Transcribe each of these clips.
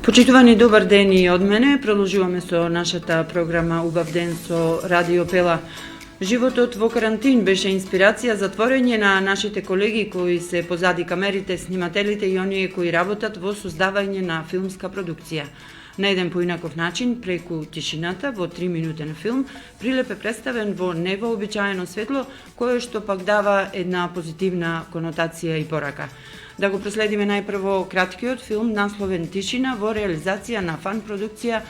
Почитувани добар ден и од мене. Продолжуваме со нашата програма Убав ден со Радио Пела. Животот во карантин беше инспирација за творење на нашите колеги кои се позади камерите, снимателите и оние кои работат во создавање на филмска продукција. На еден поинаков начин, преку тишината, во 3-минутен филм, Прилеп е представен во невообичаено светло, кое што пак дава една позитивна конотација и порака. Да го проследиме најпрво краткиот филм насловен Тишина во реализација на фан продукција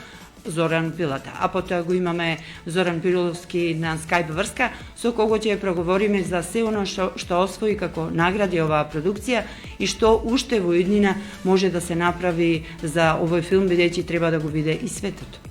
Зоран Пилата. А потоа го имаме Зоран Пиловски на Skype врска, со кого ќе проговориме за се оно што освои како награди оваа продукција и што уште во иднина може да се направи за овој филм, бидејќи треба да го види и светот.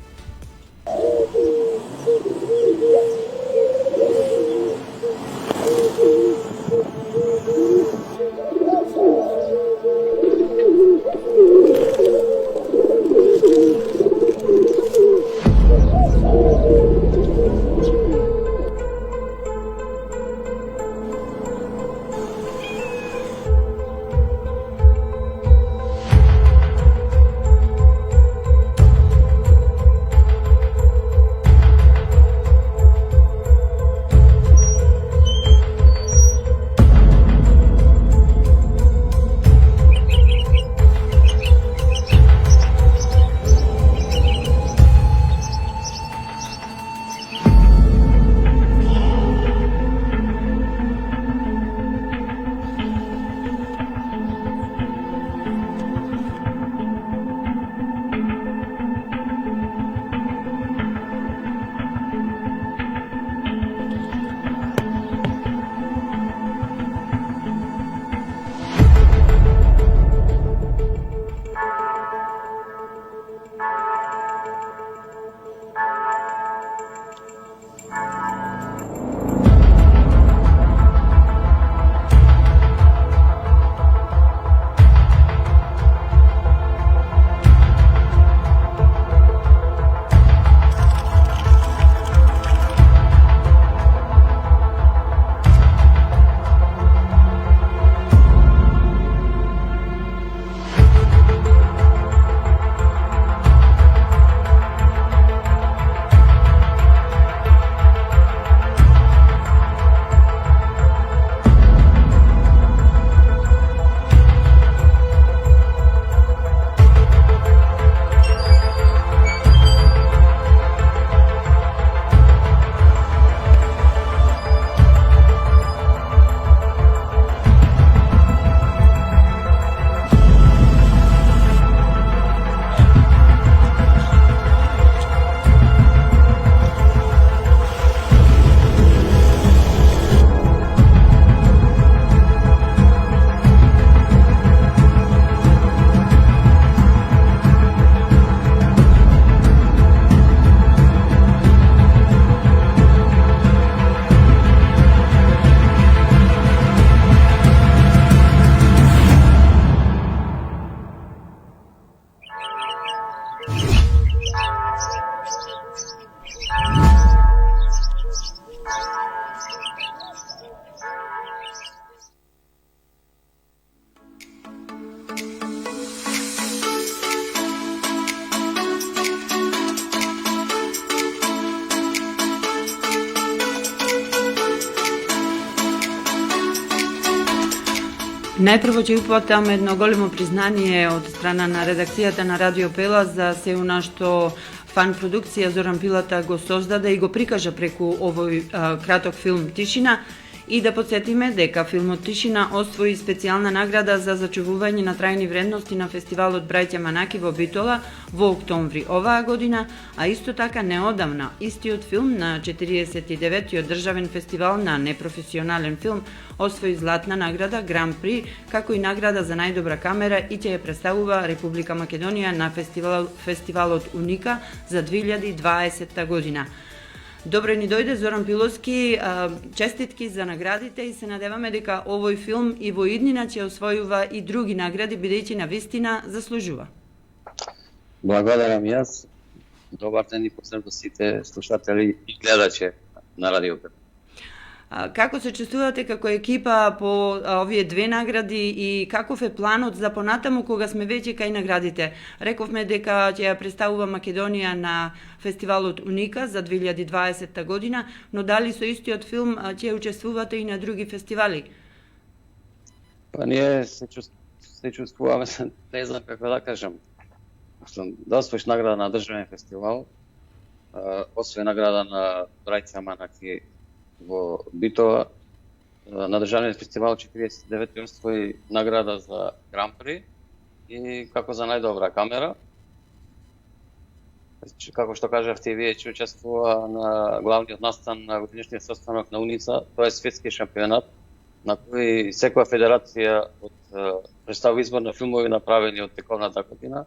Најпрво ќе упатам едно големо признание од страна на редакцијата на Радио Пела за се она што фан продукција Зоран Пилата го создаде и го прикажа преку овој краток филм Тишина. И да подсетиме дека филмот Тишина освои специјална награда за зачувување на трајни вредности на фестивалот Браќа Манаки во Битола во октомври оваа година, а исто така неодамна истиот филм на 49-тиот државен фестивал на непрофесионален филм освои златна награда Гран При, како и награда за најдобра камера и ќе ја представува Република Македонија на фестивалот Уника за 2020 година. Добро ни дојде Зоран Пиловски, честитки за наградите и се надеваме дека овој филм и во иднина ќе освојува и други награди, бидејќи на вистина заслужува. Благодарам јас. Добар ден и поздраv до сите слушатели и гледачи на Радио Пела. Како се чувствувате како екипа по овие две награди и каков е планот за понатаму кога сме веќе кај наградите? Рековме дека ќе ја представува Македонија на фестивалот Уника за 2020 година, но дали со истиот филм ќе учествувате и на други фестивали? Па ние се чувствуваме, не знам како да кажам. Да освоиш награда на државен фестивал, освои награда на Брајца Манаки во Битова, на државниот фестивал 49 освои награда за Гран При и како за најдобра камера. Како што кажавте и вие, ќе учествува на главниот настан на годинешниот состанок на УНИЦА, тоа е светски шампионат, на кој секоја федерација представува избор на филмови направени од тековната година,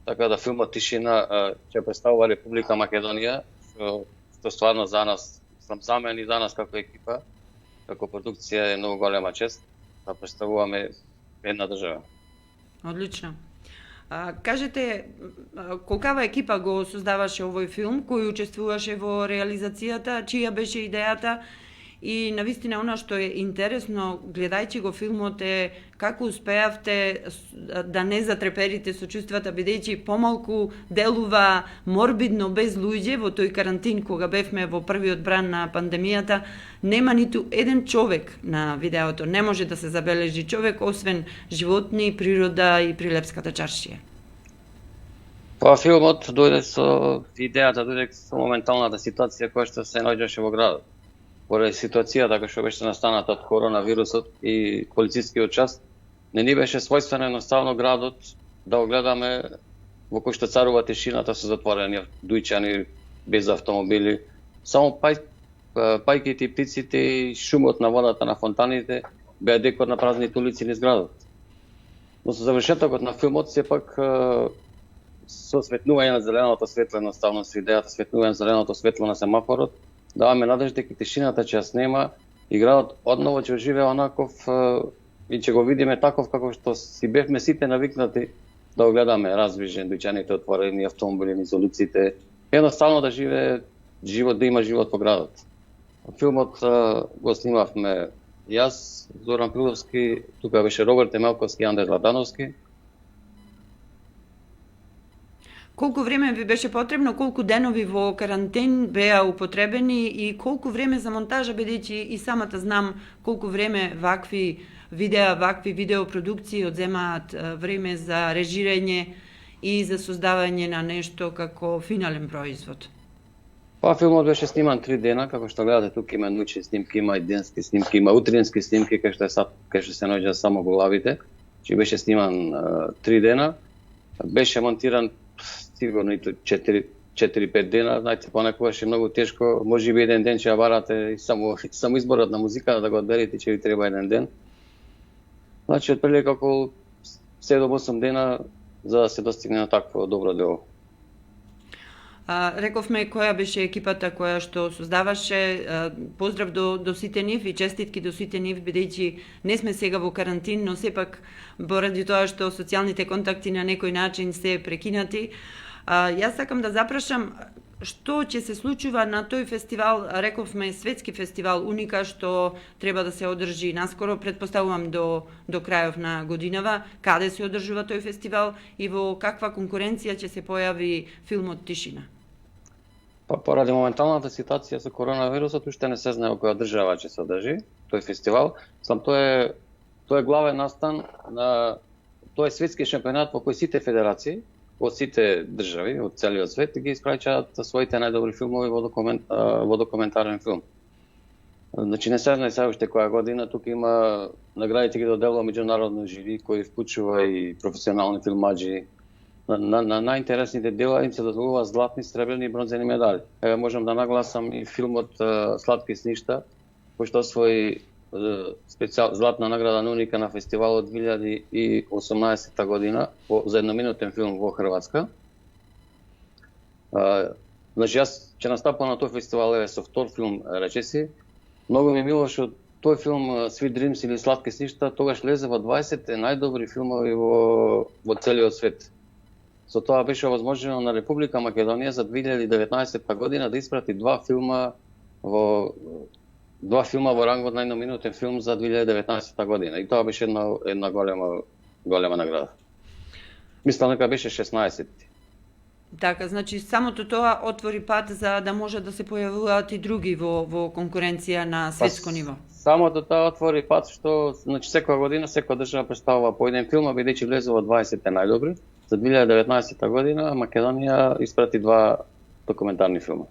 така да филмот Тишина ќе представува Република Македонија, што стварно за нас, за мен и за нас како екипа, како продукција е многу голема чест да представуваме една држава. Одлично. Кажете, колкава екипа го создаваше овој филм, кој учествуваше во реализацијата, чија беше идејата и навистина она што е интересно, гледајќи го филмот е како успеавте да не затреперите со чувствата, бидејќи помалку делува морбидно без луѓе во тој карантин кога бевме во првиот бран на пандемијата, нема ниту еден човек на видеото, не може да се забележи човек освен животни, природа и прилепската чаршија. Па филмот дојде со идејата, дојде со моменталната ситуација која што се наоѓаше во градот. Поради ситуацијата која што беше настаната од коронавирусот и полицискиот час, не ни беше својствено едноставно градот да го гледаме во кој што царува тишината со затворени дујчани, без автомобили. Само пајките и птиците и шумот на водата на фонтаните беа декор на празните улици низ градот. Но со завршетокот на филмот сепак со осветнување на зеленото светло, едноставно со идејата осветнување на зеленото светло на семафорот, даваме надежда дека тишината ќе ја снема и градот одново ќе оживее онаков и ќе го видиме таков како што си бевме сите навикнати да го гледаме раздвижен, дуќаните отворени, автомобили низ улиците, едноставно да живее живот, да има живот во градот. Филмот го снимавме јас, Зоран Пиловски, тука беше Роберт Емелковски и Андре Ладановски. Колку време ви беше потребно, колку денови во карантен беа употребени и колку време за монтажа, бидејќи и самата знам колку време вакви видеопродукции одземаат време за режирање и за создавање на нешто како финален производ? Па филмот беше сниман 3 дена, како што гледате тука има ночни снимки, има и денски снимки, има утрински снимки кај што се наоѓаат само главите. Че беше сниман 3 дена, беше монтиран сигурно и 4-5 дена, знаете, понекогаш е многу тешко, може би еден ден ќе ја барате и само изборот на музиката да го одберете, ќе ви треба еден ден. Значи, отприлика околу 7-8 дена за да се достигне на такво добро дело. Рековме која беше екипата која што создаваше. Поздрав до сите нив и честитки до сите нив, бидејќи не сме сега во карантин, но сепак поради тоа што социјалните контакти на некој начин се прекинати. Јас сакам да запрашам што ќе се случува на тој фестивал, рековме светски фестивал Уника, што треба да се одржи наскоро, предпоставувам до крајов на годинава, каде се одржува тој фестивал и во каква конкуренција ќе се појави филмот Тишина? Поради моменталната ситуација со коронавирусот, уште не се знае во која држава ќе се одржи тој фестивал. Тоа е главен настан на тој светски шампионат во кој сите федерации од сите држави, од целиот свет, ги испраќаат своите најдобри филмови во документарен филм. Значи не се знае сега уште која година, тука има наградите ги доделува меѓународно жири кој вклучува и професионални филмаџи. На најинтересните дела им се доделува златни, сребрени и бронзени медали. Еве можам да нагласам и филмот Сладки сништа, кој што освои златна награда на Уника на фестивалот 2018 година за едноминутен филм во Хрватска. Значи јас ќе настапам на тој фестивал со втор филм речиси. Многу ми е мило што тој филм Sweet Dreams или Сладки сништа тогаш лезе во 20 најдобри филмови во целиот свет. Со тоа беше возможно на Република Македонија за 2019 година да испрати 2 филма во 2 филма во рангот најноминутен филм за 2019 година. И тоа беше една голема награда. Мислам дека беше 16. Така, значи самото тоа отвори пат за да може да се појавуваат и други во конкуренција на светско ниво. Самото тоа отвори пат што значи секоја година секоја држава представува по еден филм, а бидејќи влезе во 20 најдобри, за 2019 година Македонија испрати 2 документарни филма.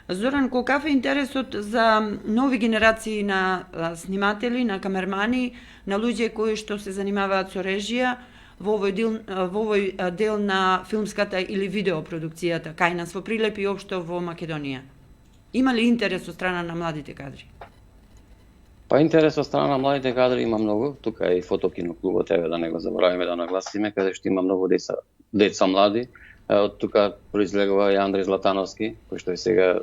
Зоран, какав е интересот за нови генерации на сниматели, на камермани, на луѓе кои што се занимаваат со режија во овој дел на филмската или видеопродукцијата кај нас во Прилеп и општо во Македонија? Има ли интерес од страна на младите кадри? Па интерес од страна на младите кадри има многу. Тука е и фотокино клубот, еве да не го заборавиме да нагласиме, каде што има многу деца млади. Од тука произлегува и Андреј Златановски, кој што е сега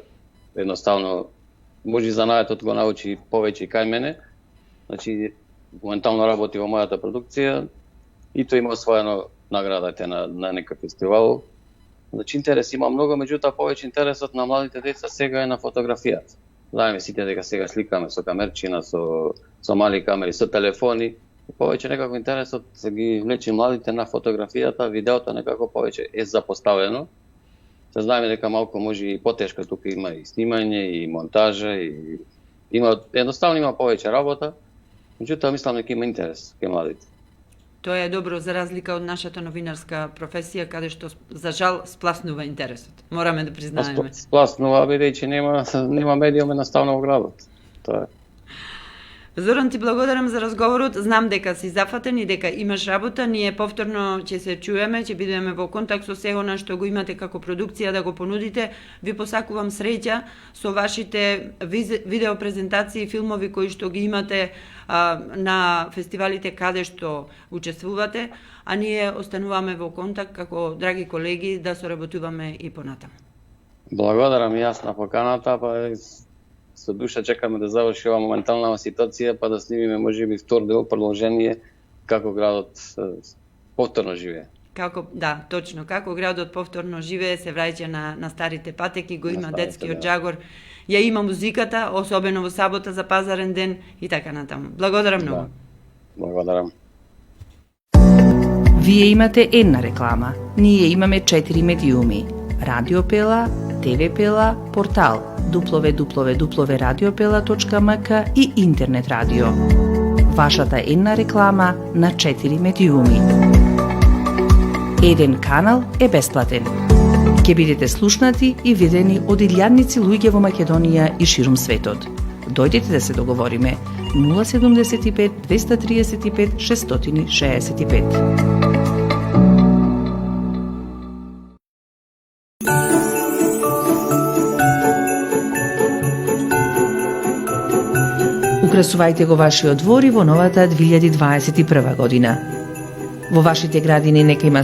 едноставно Божи занаетот го научи повеќе кај мене. Значи моментално работи во мојата продукција и тој има освоено наградите на некој фестивал. Значи интерес има многу, меѓутоа повеќе интересот на младите деца сега е на фотографијата. Знаеме сите дека сега сликаме со камерчина, со мали камери, со телефони. Повеќе некако интересот се ги влече младите на фотографијата, видеото некако повеќе е запоставено. Се знаеме дека малку може и потешко, тука има и снимање, и монтажа, и едноставно има повеќе работа. Меѓутоа мислам дека има интерес кај младите. Тоа е добро за разлика од нашата новинарска професија, каде што за жал спласнува интересот. Мораме да признаеме. Спласнува, бидејќи нема медиум едноставно во градот. Тоа е. Зоран, ти благодарам за разговорот. Знам дека си зафатен и дека имаш работа. Ние повторно ќе се чуеме, ќе бидеме во контакт со сего на што го имате како продукција да го понудите. Ви посакувам среќа со вашите видеопрезентации, филмови кои што ги имате на фестивалите каде што учествувате, а ние остануваме во контакт како драги колеги да соработуваме и понатаму. Благодарам и јас на поканата, па со душа чекаме да заврши ова моментална ситуација, па да снимиме можеби втор дел продолжение како градот повторно живее. Да, точно, како градот повторно живее, се враќа на старите патеки, го има детскиот джагор, ја има музиката, особено во сабота за пазарен ден и така натаму. Благодарам многу. Благодарам. Вие имате една реклама. Ние имаме 4 медиуми. Радио Пела, ТВ Пела, портал www.radiopela.mk и интернет радио. Вашата една реклама на 4 медиуми. Еден канал е бесплатен. Ќе бидете слушнати и видени од илјадници луѓе во Македонија и ширум светот. Дојдете да се договориме. 075 235 665. Украсувајте го вашиот двор и во новата 2021 година. Во вашите градини нека има